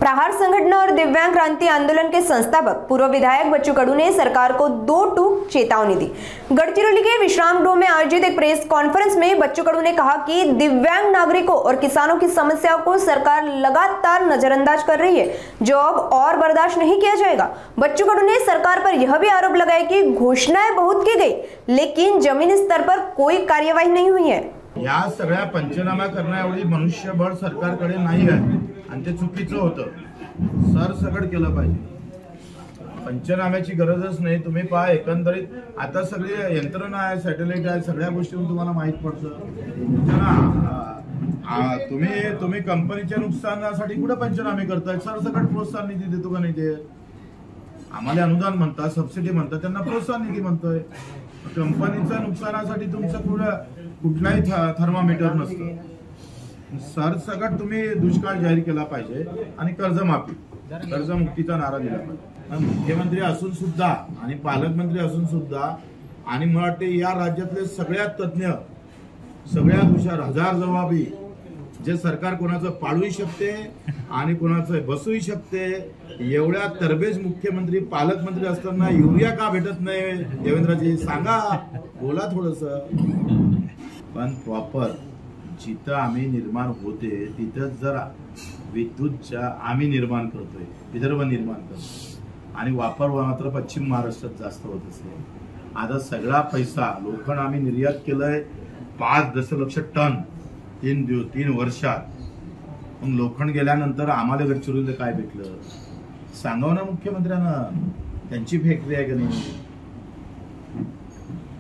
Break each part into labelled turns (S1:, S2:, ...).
S1: प्रहार संगठन और दिव्यांग क्रांति आंदोलन के संस्थापक पूर्व विधायक बच्चू कडू ने सरकार को 2 टूक चेतावनी दी। गढ़चिरौली के विश्राम गृह में आयोजित एक प्रेस कॉन्फ्रेंस में बच्चू कडू ने कहा कि दिव्यांग नागरिकों और किसानों की समस्याओं को सरकार लगातार नजरअंदाज कर रही है, जो अब और बर्दाश्त नहीं किया जाएगा। बच्चू कडू ने सरकार पर यह भी आरोप लगाया कि घोषणाएं बहुत की गई, लेकिन जमीनी स्तर पर कोई कार्यवाही नहीं हुई है।
S2: या सगळ्या पंचनामा करण्याएवढी मनुष्यबळ सरकारकडे नाही आहे आणि ते चुकीचं होतं। सरसकट केलं पाहिजे, पंचनाम्याची गरजच नाही। तुम्ही पहा, एकंदरीत आता सगळी यंत्रणा आहे, सॅटेलाइट आहे, सगळ्या गोष्टींवर तुम्हाला माहित पडतं। तुम्ही कंपनीच्या नुकसानासाठी कुठे पंचनामे करताय? सरसकट प्रोत्साहन निधी देतो का नाही देत? आम्हाला अनुदान म्हणतात, सबसिडी म्हणतात, त्यांना प्रोत्साहन निधी म्हणतोय। कंपनीच्या नुकसानासाठी तुमचं कुठलाही थर्मामीटर नसतं। सरसकट तुम्ही दुष्काळ जाहीर केला पाहिजे आणि कर्जमुक्तीचा नारा दिला पाहिजे। मुख्यमंत्री असून सुद्धा आणि पालकमंत्री असून सुद्धा आणि मला वाटते या राज्यातले सगळ्यात तज्ञ, सगळ्यात हुशार, हजार जबाबी, जे सरकार कोणाचं पाडूही शकते आणि कोणाचं बसूही शकते, एवढ्या तरबेज मुख्यमंत्री पालकमंत्री असताना युरिया का भेटत नाही? देवेंद्रजी सांगा, बोला थोडस। पण प्रॉपर जिथं आम्ही निर्माण होते तिथंच जर विद्युतच्या आम्ही निर्माण करतोय, विदर्भ निर्माण करतोय आणि वापर मात्र पश्चिम महाराष्ट्रात जास्त होत असेल। आता सगळा पैसा लोखंड आम्ही निर्यात केलंय 5 दशलक्ष टन 3 वर्षात। मग लोखंड गेल्यानंतर आम्हाला गडचिरोलीला काय भेटलं सांगावं ना मुख्यमंत्र्यांना। त्यांची फॅक्टरी आहे का नाही?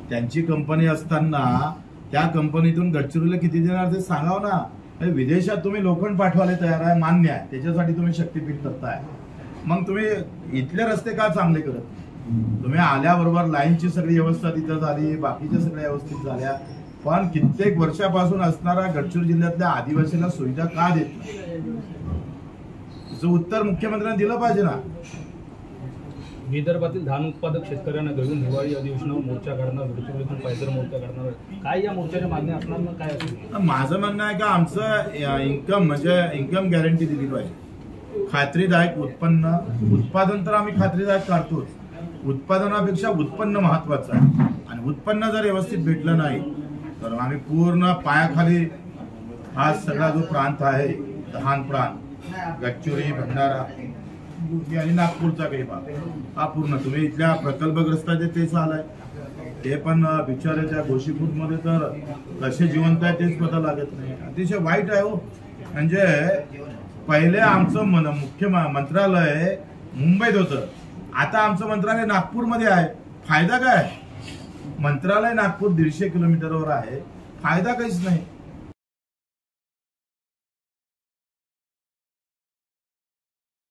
S2: त्यांची कंपनी असताना त्या कंपनीतून गडचिरोलीला किती देणार ते सांगावं ना। विदेशात तुम्ही लोखंड पाठवायला तयार आहे, मान्य आहे, त्याच्यासाठी तुम्ही शक्तीपीठ करताय, मग तुम्ही इथले रस्ते का चांगले करत? तुम्ही आल्याबरोबर लाईनची सगळी व्यवस्था तिथं झाली, बाकीच्या सगळ्या व्यवस्थित झाल्या, पण कित्येक वर्षापासून असणारा गडचिरोली जिल्ह्यातल्या आदिवासीला सुविधा का देत नाही? त्याचं उत्तर मुख्यमंत्र्यांनी दिलं पाहिजे ना।
S3: विदर्भातील धान उत्पादक शेतकऱ्यांना घेऊन दिवाळी अधिवेशनावर मोर्चा काढणार, गडचिरोलीतून पायदळ मोर्चा काढणार, काय या मोर्चाच्या मागण्या असणार? मग काय असेल?
S2: माझं म्हणणं आहे का आमचं इन्कम म्हणजे इन्कम गॅरंटी दिली पाहिजे, खात्रीदायक उत्पादन तर आम्ही खात्रीदायक काढतोच, उत्पादनापेक्षा उत्पन्न महत्वाचं आहे आणि उत्पन्न जर व्यवस्थित भेटलं नाही तर आम्ही पूर्ण पायाखाली हा सगळा जो प्रांत आहे, धान प्रांत, गडचिरोली, भंडारा आणि नागपूरचा काही भाग, हा पूर्ण तुम्ही इथल्या प्रकल्पग्रस्ताचे तेच हाल आहे। ते पण बिचारे त्या गोशीपूरमध्ये तर कसे जिवंत आहे तेच पता लागत नाही। अतिशय वाईट आहे हो। म्हणजे पहिले आमचं मुख्य मंत्रालय मुंबईत होतं, आता आमचं मंत्रालय नागपूरमध्ये आहे। फायदा काय? मंत्रालय नागपूर 150 किलोमीटरवर आहे, फायदा काहीच नाही।